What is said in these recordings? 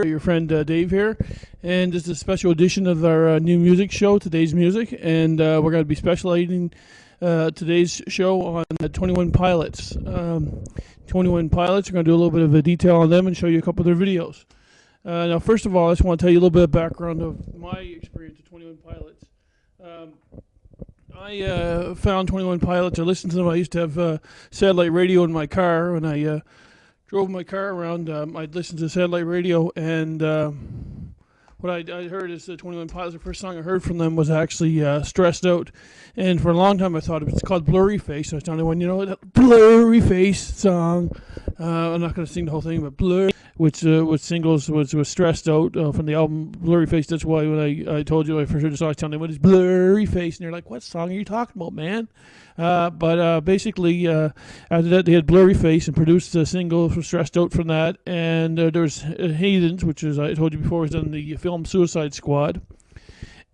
Your friend Dave here, and this is a special edition of our new music show, Today's Music, and we're going to be specializing today's show on 21 Pilots. 21 Pilots, we're going to do a little bit of a detail on them and show you a couple of their videos. Now, first of all, I just want to tell you a little bit of background of my experience with 21 Pilots. I found 21 Pilots. I listened to them. I used to have satellite radio in my car when I drove my car around. I'd listen to satellite radio, and what I heard is the 21 Pilots. The first song I heard from them was actually Stressed Out. And for a long time I thought it was called Blurry Face. So I was telling everyone, you know, that Blurry Face song. I'm not going to sing the whole thing, but Blurry, which singles was Stressed Out from the album Blurry Face. That's why when I told you I first heard the song, I was telling them, what is Blurry Face? And they're like, what song are you talking about, man? But basically, after that, they had Blurry Face and produced a single for Stressed Out from that. And there's Heathens, which, as I told you before, was in the film Suicide Squad.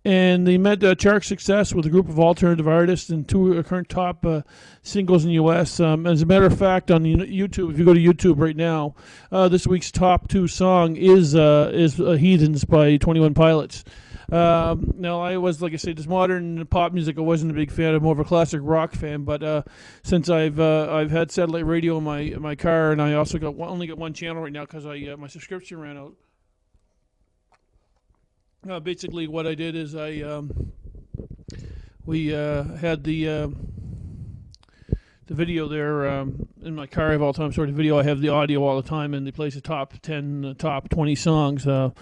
And they met chart success with a group of alternative artists and two current top singles in the U.S. As a matter of fact, on YouTube, if you go to YouTube right now, this week's top two song is Heathens by 21 Pilots. Now, I was, like I said, this modern pop music I wasn't a big fan. I'm more of a classic rock fan. But since I've had satellite radio in my car, and I also only got one channel right now because my subscription ran out. Basically, what I did is we had the video there in my car. I have all the time sort of video. I have the audio all the time, and they plays the top 10, top 20 songs. So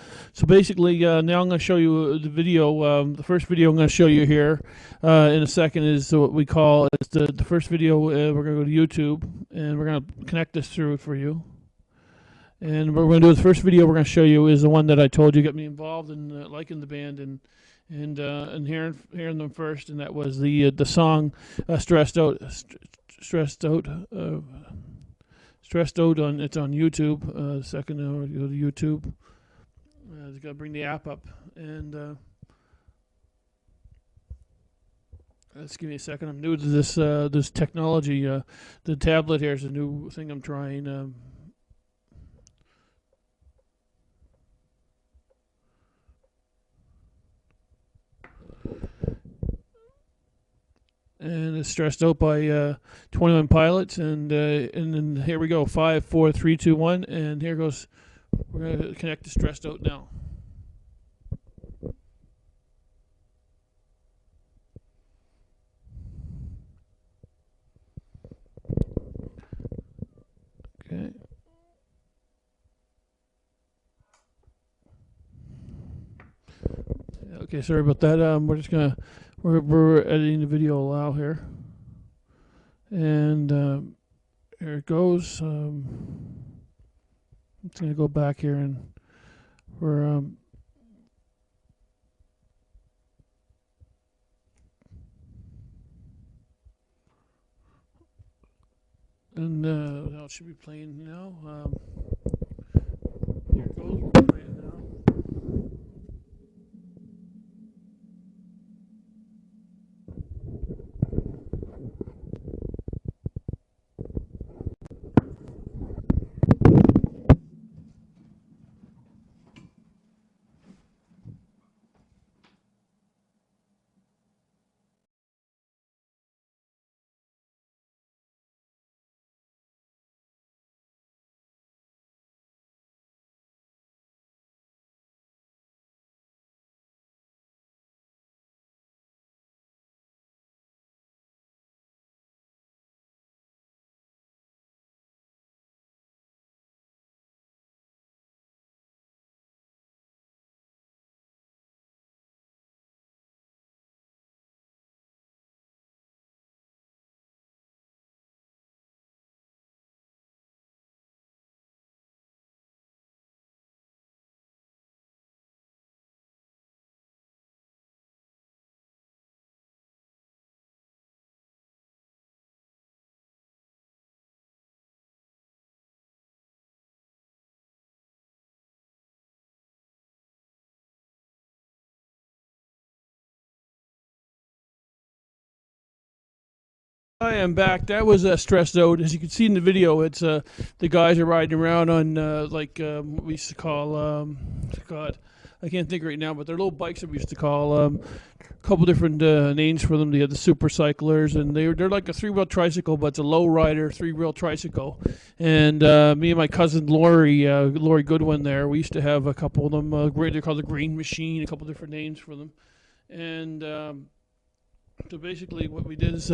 basically, now I'm going to show you the video. The first video I'm going to show you here in a second is what we call the first video. We're going to go to YouTube, and we're going to connect this through for you. And what we're going to do, the first video we're going to show you is the one that I told you got me involved in liking the band and hearing them first, and that was the song Stressed Out. Stressed Out. Stressed Out it's on YouTube. Second, you go to YouTube. You got to bring the app up, and let's give me a second. I'm new to this technology. The tablet here is a new thing I'm trying. And it's Stressed Out by 21 Pilots, and then here we go, 5, 4, 3, 2, 1, and here goes. We're gonna connect to Stressed Out now. Okay. Okay, sorry about that. We're just gonna we're editing the video allow here, and here it goes. I'm just gonna go back here, and we're and now it should be playing now. Here it goes. We're playing now. I am back. That was stressed out. As you can see in the video, it's the guys are riding around on what we used to call God, I can't think right now, but they're little bikes that we used to call a couple different names for them. They had the super cyclers, and they're like a three-wheel tricycle, but it's a low rider three-wheel tricycle. And me and my cousin Lori Goodwin, there, we used to have a couple of them. They're called the Green Machine. A couple different names for them, and. So basically, what we did is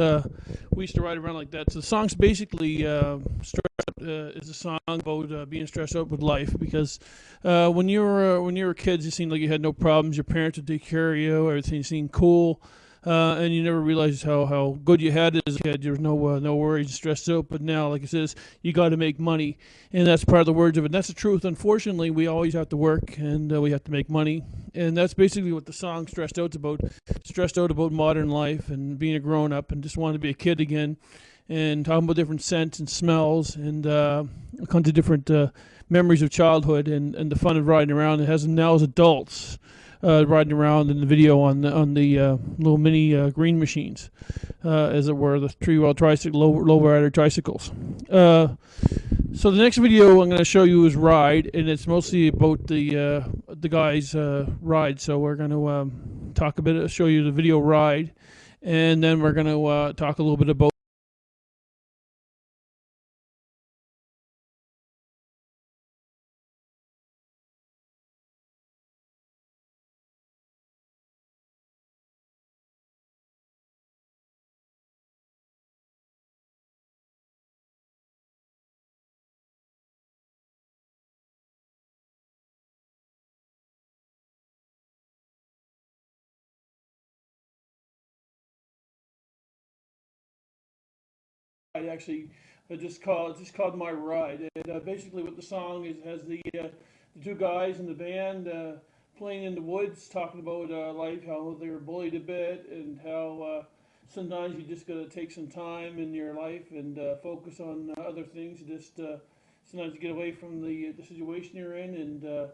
we used to ride around like that. So the song's basically is a song about being stressed out with life because when you were kids, it seemed like you had no problems. Your parents would take care of you. Everything seemed cool. And you never realized how good you had it as a kid. There was no worries, stressed out. But now, like it says, you got to make money, and that's part of the words of it. And that's the truth. Unfortunately, we always have to work, and we have to make money, and that's basically what the song "Stressed Out's" about. Stressed out about modern life and being a grown up, and just wanting to be a kid again, and talking about different scents and smells, and all kinds of different memories of childhood, and the fun of riding around. It has them now as adults riding around in the video on the little mini green machines, as it were, the three-wheel tricycle, low rider tricycles. So the next video I'm going to show you is Ride, and it's mostly about the guys' ride. So we're going to show you the video Ride, and then we're going to talk a little bit about. I just called my ride. And basically, what the song is has the two guys in the band playing in the woods, talking about life, how they were bullied a bit, and how sometimes you just gotta take some time in your life and focus on other things. Just sometimes get away from the situation you're in, and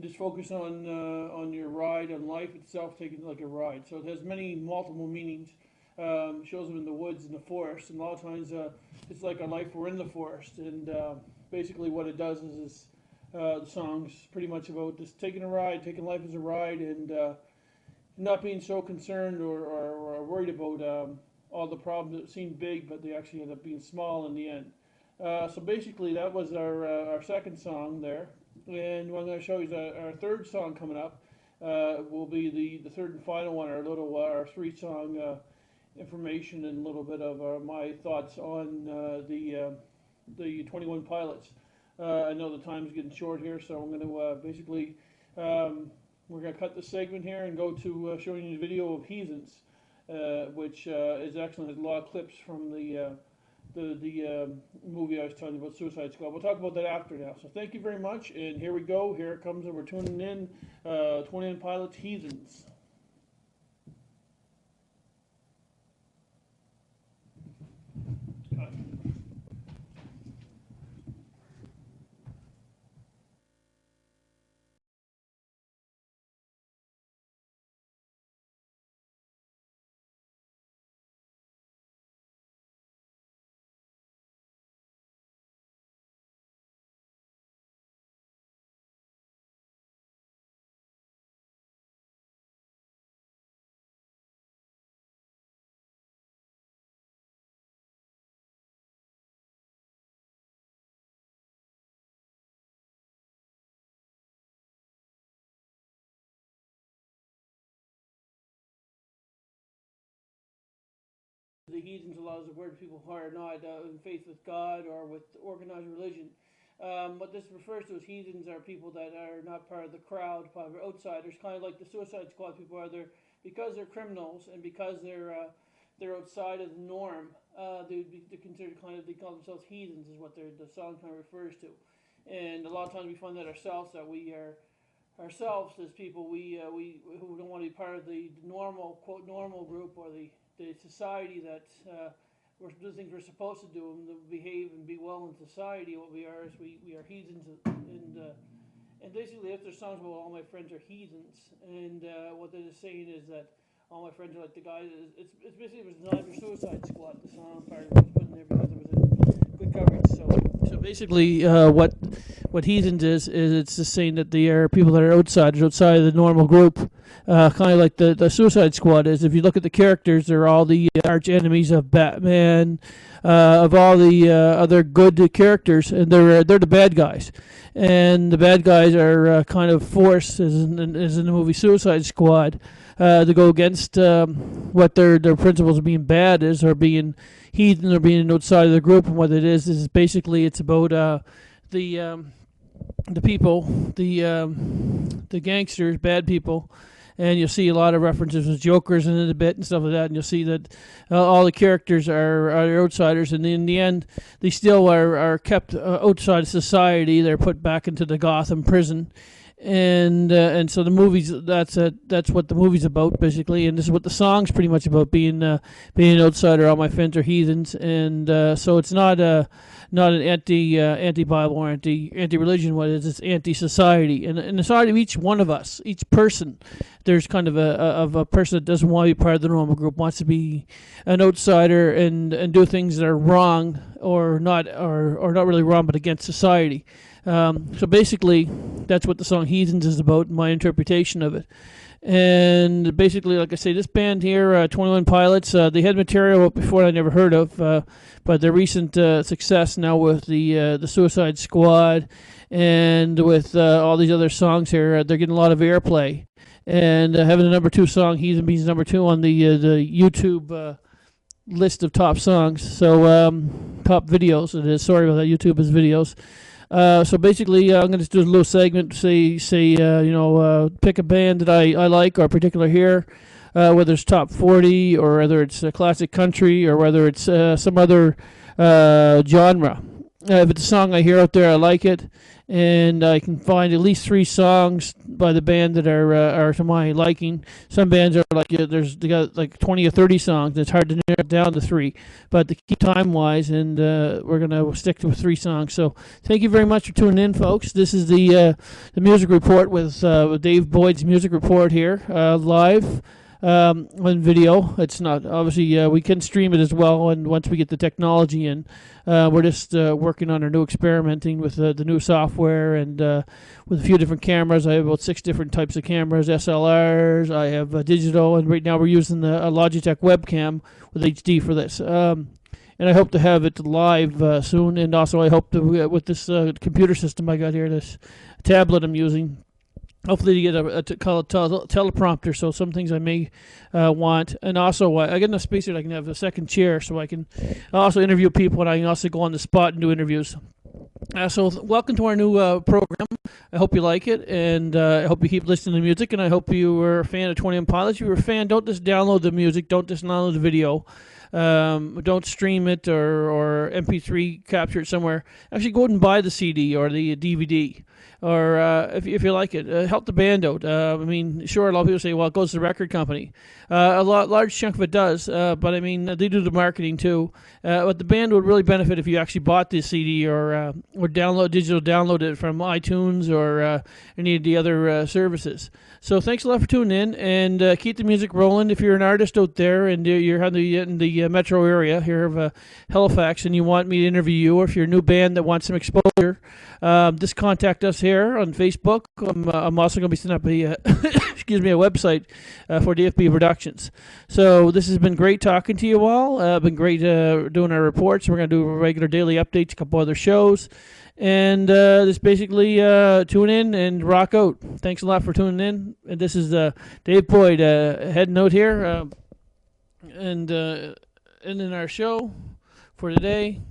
just focus on your ride, on life itself, taking it like a ride. So it has many multiple meanings. Shows them in the woods and the forest, and a lot of times it's like our life we're in the forest. And basically, what it does is the song's pretty much about just taking a ride, taking life as a ride, and not being so concerned or worried about all the problems that seem big, but they actually end up being small in the end. So basically, that was our second song there, and what I'm going to show you is our third song coming up. Will be the third and final one, our three-song information and a little bit of my thoughts on the 21 Pilots. I know the time's getting short here, so I'm going to basically we're going to cut the segment here and go to showing you the video of Heathens, which is actually has a lot of clips from the movie I was telling you about, Suicide Squad. We'll talk about that after now. So thank you very much, and here we go. Here it comes, and we're tuning in. 21 Pilots, Heathens. The heathens allows the word people who are not in faith with God or with organized religion. What this refers to as heathens are people that are not part of the crowd, part of outsiders, kind of like the Suicide Squad people are there because they're criminals and because they're outside of the norm. They're considered they call themselves heathens is what the song kind of refers to. And a lot of times we find that ourselves that we are ourselves as people we who don't want to be part of the normal quote normal group or the society that we're doing things we're supposed to do and to behave and be well in society. What we are is we are heathens, and basically after songs about all my friends are heathens, and what they're just saying is that all my friends are like the guys. It's basically it was not your Suicide Squad. The song part was put in there because it was a good coverage. So basically, what Heathens is it's just saying that they are people that are outsiders, outside of the normal group. Kind of like the Suicide Squad is. If you look at the characters, they're all the arch enemies of Batman, of all the other good characters, and they're the bad guys. And the bad guys are kind of forced, as in the movie Suicide Squad, to go against what their principles of being bad is, or being heathen, or being outside of the group. And what it is basically it's about the people, the gangsters, bad people. And you'll see a lot of references with Jokers in it a bit and stuff like that. And you'll see that all the characters are outsiders. And in the end, they still are kept outside society. They're put back into the Gotham prison. And so the movies, that's what the movie's about, basically. And this is what the song's pretty much about, being an outsider. All my friends are heathens. And so it's not an anti-Bible or anti-religion. What it is, it's anti-society. And in the side of each one of us, each person, there's kind of a person that doesn't want to be part of the normal group, wants to be an outsider and do things that are wrong, or not really wrong, but against society. So basically, that's what the song Heathens is about, my interpretation of it. And basically, like I say, this band here, 21 Pilots, they had material before I never heard of, but their recent success now with the Suicide Squad and with all these other songs here, they're getting a lot of airplay. And having the number 2 song, Heathen Beans number 2 on the YouTube list of top songs, so top videos. It is, sorry about that, YouTube is videos. So basically, I'm going to do a little segment. Say, pick a band that I like, or particular here, whether it's top 40, or whether it's classic country, or whether it's some other genre. If it's a song I hear out there, I like it, and I can find at least 3 songs by the band that are to my liking. Some bands are like they got like 20 or 30 songs. It's hard to narrow it down to 3, but to keep time wise, and we're gonna stick to 3 songs. So thank you very much for tuning in, folks. This is the music report with Dave Boyd's music report here, live. On video. It's not, obviously, we can stream it as well, and once we get the technology in, we're just working on our new experimenting with the new software, and with a few different cameras. I have about 6 different types of cameras, SLRs, I have digital, and right now we're using the Logitech webcam with HD for this. And I hope to have it live soon, and also I hope to, with this computer system I got here, this tablet I'm using, hopefully to get a teleprompter, so some things I may want. And also, I get enough space here that I can have a second chair, so I can also interview people, and I can also go on the spot and do interviews. So welcome to our new program. I hope you like it, and I hope you keep listening to music, and I hope you were a fan of 21 Pilots. If you were a fan, don't just download the music, don't just download the video. Don't stream it or MP3 capture it somewhere. Actually, go ahead and buy the CD or the DVD. Or if you like it, help the band out. I mean, sure, a lot of people say, well, it goes to the record company. Large chunk of it does, but I mean, they do the marketing too. But the band would really benefit if you actually bought this CD or digital download it from iTunes or any of the other services. So thanks a lot for tuning in, and keep the music rolling. If you're an artist out there and you're in the metro area here of Halifax, and you want me to interview you, or if you're a new band that wants some exposure, just contact us here on Facebook. I'm also going to be setting up a a website for DFB Productions. So this has been great talking to you all. Been great doing our reports. We're going to do regular daily updates, a couple other shows, and just basically tune in and rock out. Thanks a lot for tuning in. And this is Dave Boyd heading out here, and ending our show for today.